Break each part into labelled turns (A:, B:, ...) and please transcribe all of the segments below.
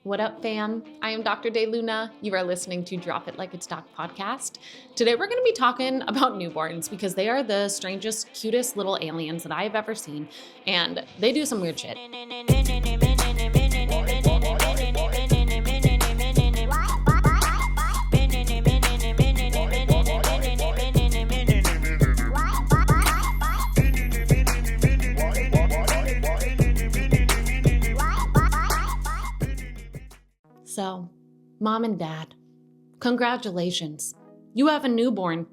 A: What up, fam? I am Dr. De Luna. You are listening to Drop It Like It's Doc podcast. Today, we're going to be talking about newborns because they are the strangest, cutest little aliens that I have ever seen, and they do some weird shit. So, mom and dad, congratulations. You have a newborn.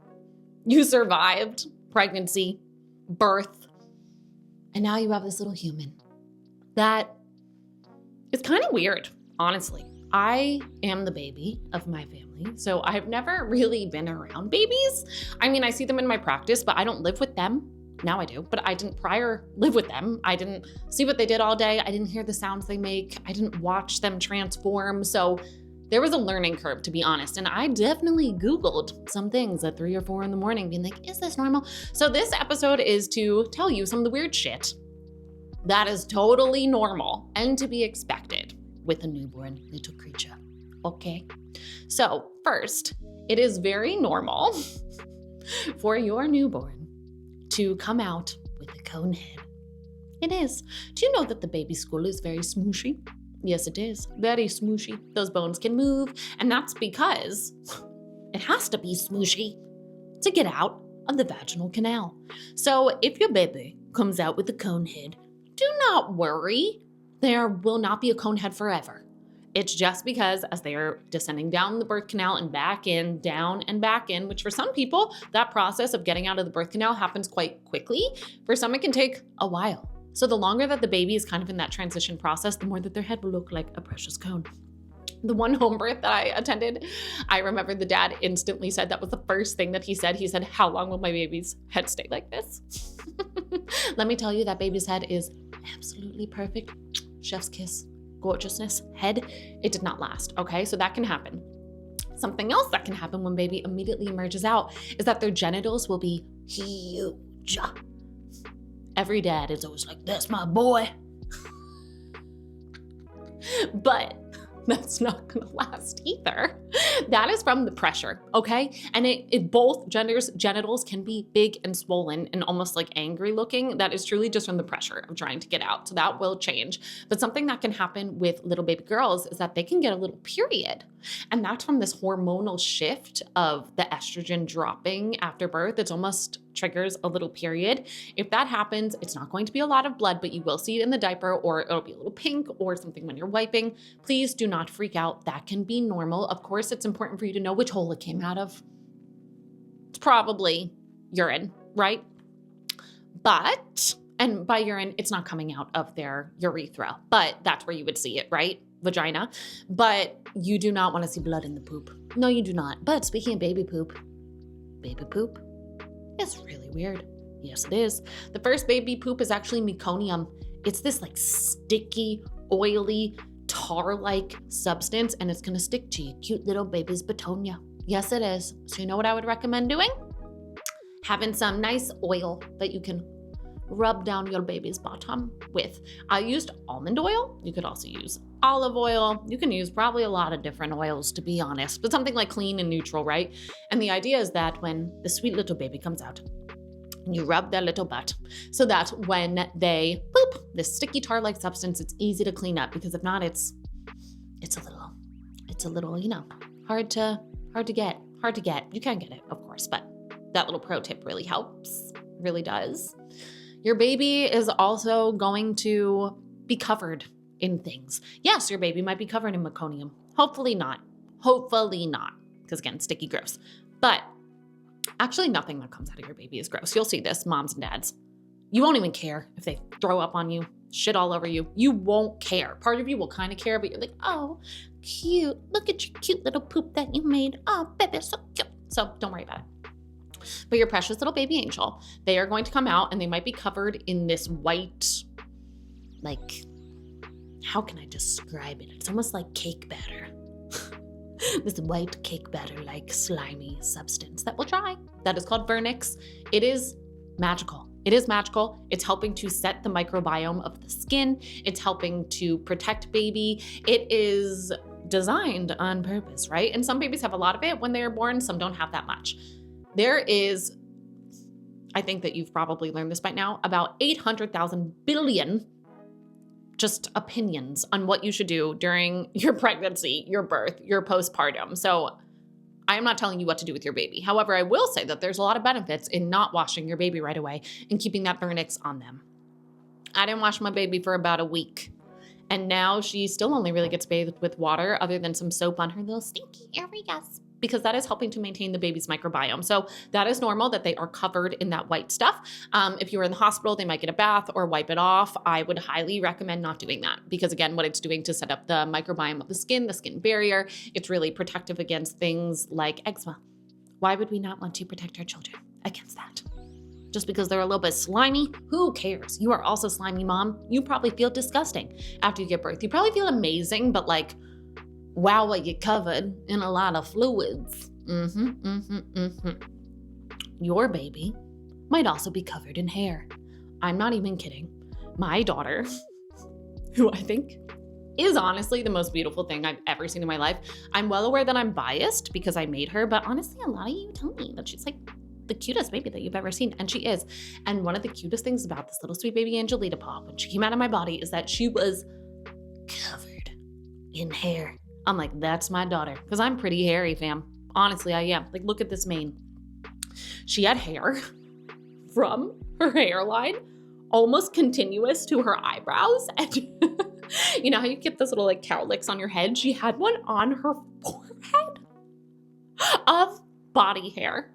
A: You survived pregnancy, birth, and now you have this little human. That is kind of weird, honestly. I am the baby of my family, so I've never really been around babies. I mean, I see them in my practice, but I don't live with them. Now I do, but I didn't prior live with them. I didn't see what they did all day. I didn't hear the sounds they make. I didn't watch them transform. So there was a learning curve, to be honest. And I definitely Googled some things at 3 or 4 in the morning being like, is this normal? So this episode is to tell you some of the weird shit that is totally normal and to be expected with a newborn little creature. Okay. So first, it is very normal for your newborn to come out with a cone head. It is. Do you know that the baby skull is very smooshy? Yes, it is. Very smooshy. Those bones can move, and that's because it has to be smooshy to get out of the vaginal canal. So if your baby comes out with a cone head, do not worry. There will not be a cone head forever. It's just because as they are descending down the birth canal and back in, down and back in, which for some people, that process of getting out of the birth canal happens quite quickly. For some, it can take a while. So the longer that the baby is kind of in that transition process, the more that their head will look like a precious cone. The one home birth that I attended, I remember the dad instantly said that was the first thing that he said. He said, how long will my baby's head stay like this? Let me tell you, that baby's head is absolutely perfect. Chef's kiss. Gorgeousness, head, it did not last, okay? So that can happen. Something else that can happen when baby immediately emerges out is that their genitals will be huge. Every dad is always like, that's my boy. But that's not gonna last either. That is from the pressure, okay? And it both genders' genitals can be big and swollen and almost like angry looking. That is truly just from the pressure of trying to get out. So that will change. But something that can happen with little baby girls is that they can get a little period. And that's from this hormonal shift of the estrogen dropping after birth. It's almost triggers a little period. If that happens, it's not going to be a lot of blood, but you will see it in the diaper, or it'll be a little pink or something when you're wiping. Please do not freak out. That can be normal. Of course, it's important for you to know which hole it came out of. It's probably urine, right? But, and by urine, it's not coming out of their urethra, but that's where you would see it, right? Vagina. But you do not want to see blood in the poop. No, you do not. But speaking of baby poop, it's really weird. Yes, it is. The first baby poop is actually meconium. It's this like sticky, oily, tar-like substance, and it's gonna stick to your cute little baby's batonia. Yes, it is. So you know what I would recommend doing? Having some nice oil that you can rub down your baby's bottom with. I used almond oil. You could also use olive oil. You can use probably a lot of different oils, to be honest, but something like clean and neutral, right? And the idea is that when the sweet little baby comes out, you rub their little butt so that when they poop, this sticky tar-like substance, it's easy to clean up, because if not, it's a little, you know, hard to get. You can get it, of course, but that little pro tip really helps, really does. Your baby is also going to be covered in things. Yes, your baby might be covered in meconium. Hopefully not, because again, sticky, gross. But actually nothing that comes out of your baby is gross. You'll see this, moms and dads. You won't even care if they throw up on you, shit all over you. You won't care. Part of you will kind of care, but you're like, oh, cute. Look at your cute little poop that you made. Oh, baby, so cute. So don't worry about it. But your precious little baby angel, they are going to come out and they might be covered in this white, like, how can I describe it? It's almost like cake batter. This white cake batter, like slimy substance that will dry. That is called vernix. It is magical. It is magical. It's helping to set the microbiome of the skin. It's helping to protect baby. It is designed on purpose, right? And some babies have a lot of it when they are born. Some don't have that much. There is, I think that you've probably learned this by now, about 800,000 billion just opinions on what you should do during your pregnancy, your birth, your postpartum. So I am not telling you what to do with your baby. However, I will say that there's a lot of benefits in not washing your baby right away and keeping that vernix on them. I didn't wash my baby for about a week. And now she still only really gets bathed with water other than some soap on her little stinky areas, because that is helping to maintain the baby's microbiome. So that is normal that they are covered in that white stuff. If you were in the hospital, they might get a bath or wipe it off. I would highly recommend not doing that because, again, what it's doing to set up the microbiome of the skin barrier, it's really protective against things like eczema. Why would we not want to protect our children against that? Just because they're a little bit slimy? Who cares? You are also slimy, mom. You probably feel disgusting after you give birth. You probably feel amazing, but like, wow, what you covered in a lot of fluids. Your baby might also be covered in hair. I'm not even kidding. My daughter, who I think is honestly the most beautiful thing I've ever seen in my life. I'm well aware that I'm biased because I made her, but honestly, a lot of you tell me that she's like the cutest baby that you've ever seen, and she is. And one of the cutest things about this little sweet baby Angelita Pop when she came out of my body is that she was covered in hair. I'm like, that's my daughter, because I'm pretty hairy, fam. Honestly, I am. Like, look at this mane. She had hair from her hairline almost continuous to her eyebrows. And you know how you get those little like cowlicks on your head? She had one on her forehead of body hair.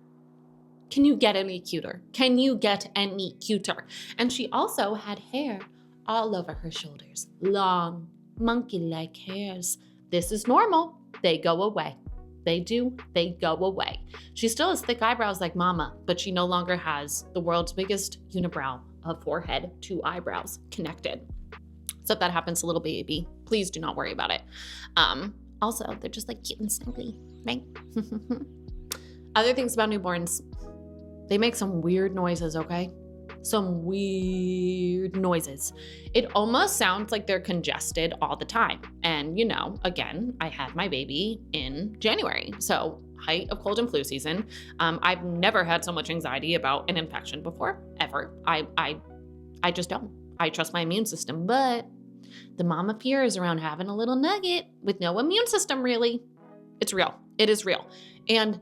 A: Can you get any cuter? Can you get any cuter? And she also had hair all over her shoulders. Long, monkey-like hairs. This is normal. They go away. They do. They go away. She still has thick eyebrows like mama, but she no longer has the world's biggest unibrow of forehead to eyebrows connected. So if that happens to little baby, please do not worry about it. Also, they're just like cute and snuggly, right? Other things about newborns, they make some weird noises, okay? Some weird noises. It almost sounds like they're congested all the time. And you know, again, I had my baby in January, so height of cold and flu season. I've never had so much anxiety about an infection before, ever. I just don't. I trust my immune system, but the mama fears around having a little nugget with no immune system, really. It's real. It is real. And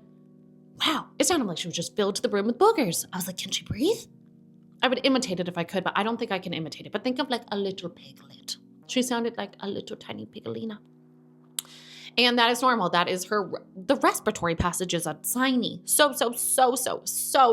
A: wow, it sounded like she was just filled to the brim with boogers. I was like, can she breathe? I would imitate it if I could, but I don't think I can imitate it. But think of like a little piglet. She sounded like a little tiny pigalina. And that is normal. That is the respiratory passages are tiny. So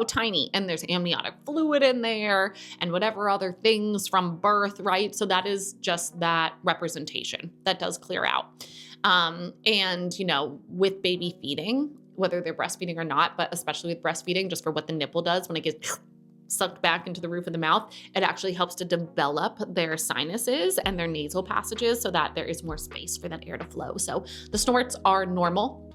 A: tiny. And there's amniotic fluid in there and whatever other things from birth, right? So that is just that representation that does clear out. And, you know, with baby feeding, whether they're breastfeeding or not, but especially with breastfeeding, just for what the nipple does when it gets sucked back into the roof of the mouth, it actually helps to develop their sinuses and their nasal passages so that there is more space for that air to flow. So the snorts are normal.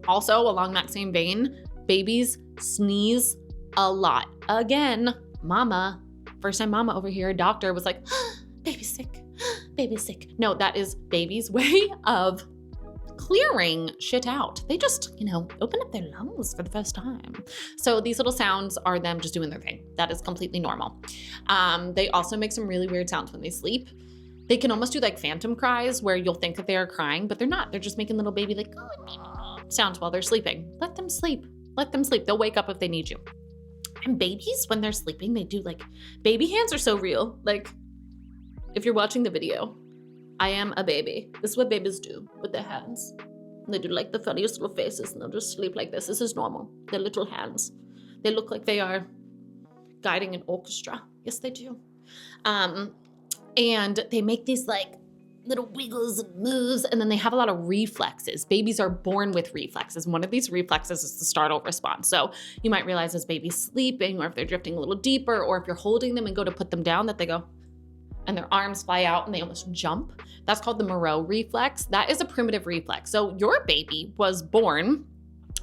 A: Also, along that same vein, babies sneeze a lot. Again, mama, first time mama over here, doctor was like, baby's sick, baby's sick. No, that is baby's way of clearing shit out. They just, you know, open up their lungs for the first time. So these little sounds are them just doing their thing. That is completely normal. They also make some really weird sounds when they sleep. They can almost do like phantom cries where you'll think that they are crying, but they're not. They're just making little baby like sounds while they're sleeping. Let them sleep. Let them sleep. They'll wake up if they need you. And babies, when they're sleeping, they do like, baby hands are so real. Like, if you're watching the video, I am a baby. This is what babies do with their hands. They do like the funniest little faces and they'll just sleep like this. This is normal. Their little hands. They look like they are guiding an orchestra. Yes, they do. And they make these like little wiggles and moves, and then they have a lot of reflexes. Babies are born with reflexes. One of these reflexes is the startle response. So you might realize as baby's sleeping, or if they're drifting a little deeper, or if you're holding them and go to put them down, that they go, and their arms fly out and they almost jump. That's called the Moreau reflex. That is a primitive reflex. So your baby was born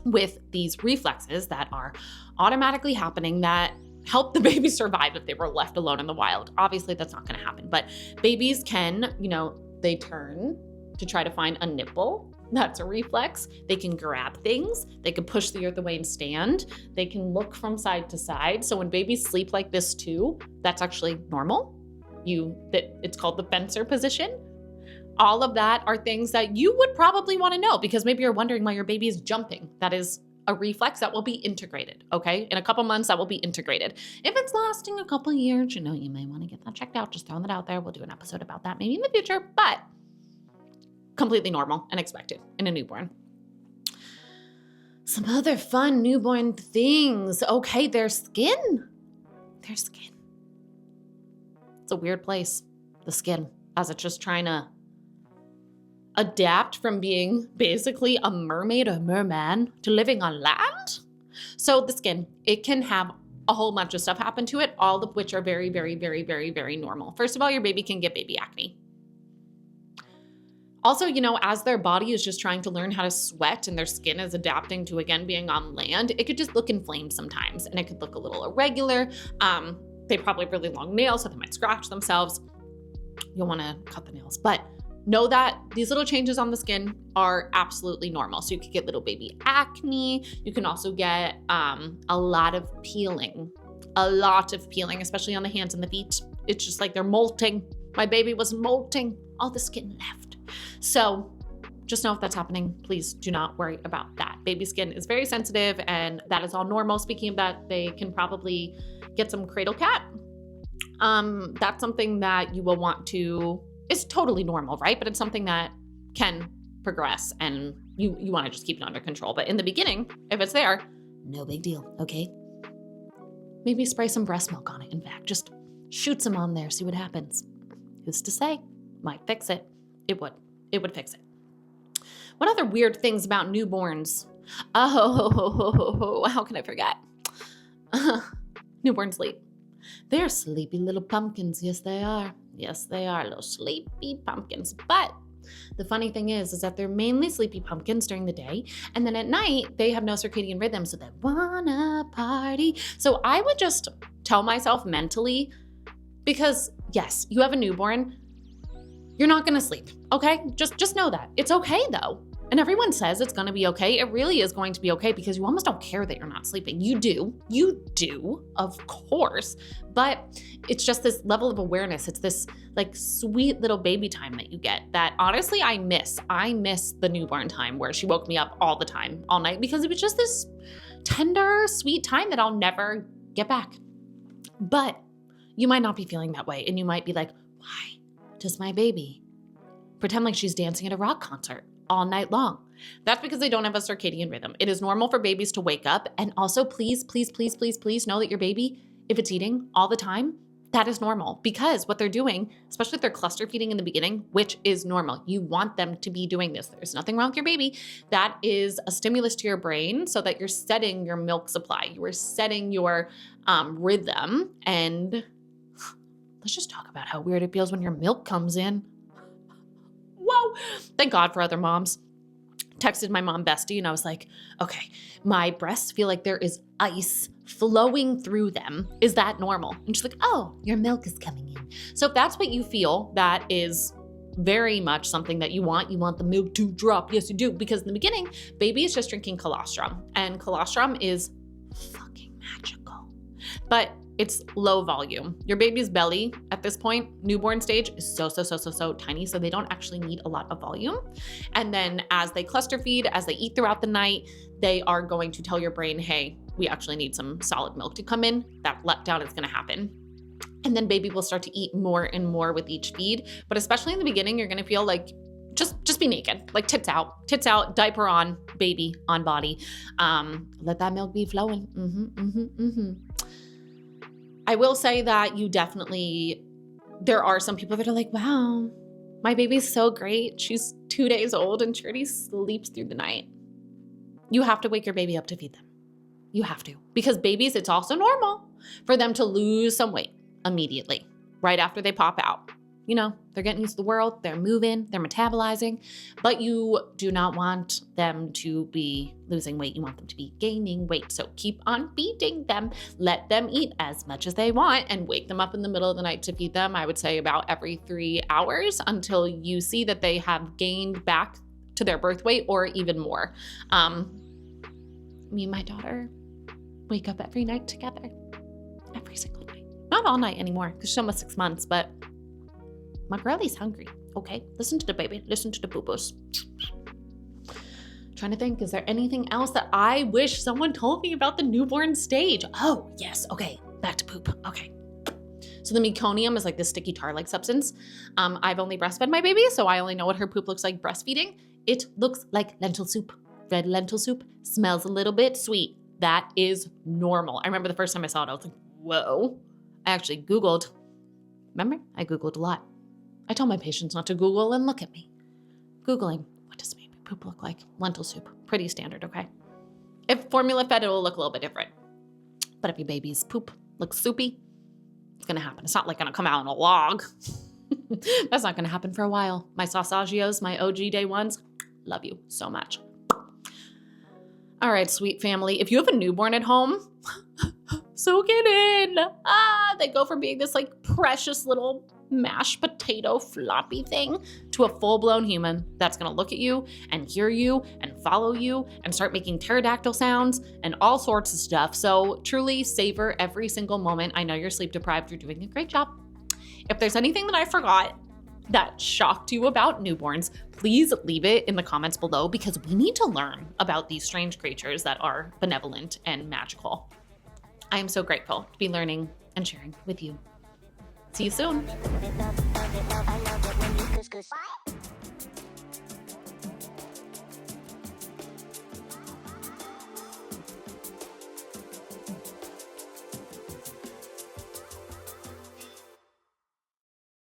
A: with these reflexes that are automatically happening that help the baby survive if they were left alone in the wild. Obviously, that's not going to happen, but babies can, they turn to try to find a nipple. That's a reflex. They can grab things. They can push the earth away and stand. They can look from side to side. So when babies sleep like this too, that's actually normal. It's called the fencer position. All of that are things that you would probably want to know because maybe you're wondering why your baby is jumping. That is a reflex that will be integrated, okay? In a couple months, that will be integrated. If it's lasting a couple years, you may want to get that checked out. Just throwing that out there. We'll do an episode about that maybe in the future, but completely normal and expected in a newborn. Some other fun newborn things. Okay, their skin. Their skin. It's a weird place, the skin, as it's just trying to adapt from being basically a mermaid or merman to living on land. So the skin, it can have a whole bunch of stuff happen to it, all of which are very, very, very, very, very normal. First of all, your baby can get baby acne. Also, as their body is just trying to learn how to sweat and their skin is adapting to, again, being on land, it could just look inflamed sometimes and it could look a little irregular. They probably have really long nails, so they might scratch themselves. You'll want to cut the nails, but know that these little changes on the skin are absolutely normal. So you could get little baby acne. You can also get a lot of peeling, especially on the hands and the feet. It's just like they're molting. My baby was molting. All the skin left. So just know if that's happening, please do not worry about that. Baby skin is very sensitive and that is all normal. Speaking of that, they can probably get some cradle cat. That's something that you will want to, it's totally normal, right? But it's something that can progress and you want to just keep it under control. But in the beginning, if it's there, no big deal, okay? Maybe spray some breast milk on it. In fact, just shoot some on there, see what happens. Who's to say? Might fix it. It would fix it. What other weird things about newborns? Oh, how can I forget? Newborn sleep. They're sleepy little pumpkins. Yes, they are. Yes, they are little sleepy pumpkins. But the funny thing is that they're mainly sleepy pumpkins during the day. And then at night, they have no circadian rhythm. So they wanna party. So I would just tell myself mentally, because yes, you have a newborn, you're not going to sleep, okay? Just know that. It's okay though. And everyone says it's going to be okay. It really is going to be okay because you almost don't care that you're not sleeping. You do, of course, but it's just this level of awareness. It's this like sweet little baby time that you get that honestly I miss. I miss the newborn time where she woke me up all the time, all night, because it was just this tender, sweet time that I'll never get back. But you might not be feeling that way. And you might be like, why does my baby pretend like she's dancing at a rock concert all night long? That's because they don't have a circadian rhythm. It is normal for babies to wake up. And also, please, please, please, please, please know that your baby, if it's eating all the time, that is normal, because what they're doing, especially if they're cluster feeding in the beginning, which is normal, you want them to be doing this. There's nothing wrong with your baby. That is a stimulus to your brain so that you're setting your milk supply. You are setting your rhythm. And let's just talk about how weird it feels when your milk comes in. Whoa. Thank God for other moms. Texted my mom bestie and I was like, okay, my breasts feel like there is ice flowing through them. Is that normal? And she's like, oh, your milk is coming in. So if that's what you feel, that is very much something that you want. You want the milk to drop. Yes, you do. Because in the beginning, baby is just drinking colostrum, and colostrum is fucking magical. But it's low volume. Your baby's belly at this point, newborn stage, is so tiny, so they don't actually need a lot of volume. And then as they cluster feed, as they eat throughout the night, they are going to tell your brain, hey, we actually need some solid milk to come in. That letdown is gonna happen. And then baby will start to eat more and more with each feed. But especially in the beginning, you're gonna feel like, just be naked, like tits out, diaper on, baby on body. Let that milk be flowing. I will say that there are some people that are like, wow, my baby's so great. She's 2 days old and she already sleeps through the night. You have to wake your baby up to feed them. You have to. Because babies, it's also normal for them to lose some weight immediately, right after they pop out. You know, they're getting used to the world, they're moving, they're metabolizing, but you do not want them to be losing weight. You want them to be gaining weight. So keep on feeding them. Let them eat as much as they want and wake them up in the middle of the night to feed them. I would say about every 3 hours until you see that they have gained back to their birth weight or even more. Me and my daughter wake up every night together, every single night. Not all night anymore because she's almost 6 months, but my girlie's hungry, okay? Listen to the baby, listen to the boo-boos. Trying to think, is there anything else that I wish someone told me about the newborn stage? Oh, yes, okay, back to poop, okay. So the meconium is like this sticky tar-like substance. I've only breastfed my baby, so I only know what her poop looks like breastfeeding. It looks like lentil soup. Red lentil soup, smells a little bit sweet. That is normal. I remember the first time I saw it, I was like, whoa. I actually Googled. Remember? I Googled a lot. I told my patients not to Google, and look at me. Googling, what does baby poop look like? Lentil soup. Pretty standard, okay? If formula fed, it'll look a little bit different. But if your baby's poop looks soupy, it's gonna happen. It's not like gonna come out in a log. That's not gonna happen for a while. My sausagios, my OG day ones, love you so much. All right, sweet family. If you have a newborn at home, soak it in. They go from being this like precious little mashed potato floppy thing to a full-blown human that's gonna look at you and hear you and follow you and start making pterodactyl sounds and all sorts of stuff. So truly savor every single moment. I know you're sleep deprived. You're doing a great job. If there's anything that I forgot that shocked you about newborns, please leave it in the comments below because we need to learn about these strange creatures that are benevolent and magical. I am so grateful to be learning and sharing with you. See you soon.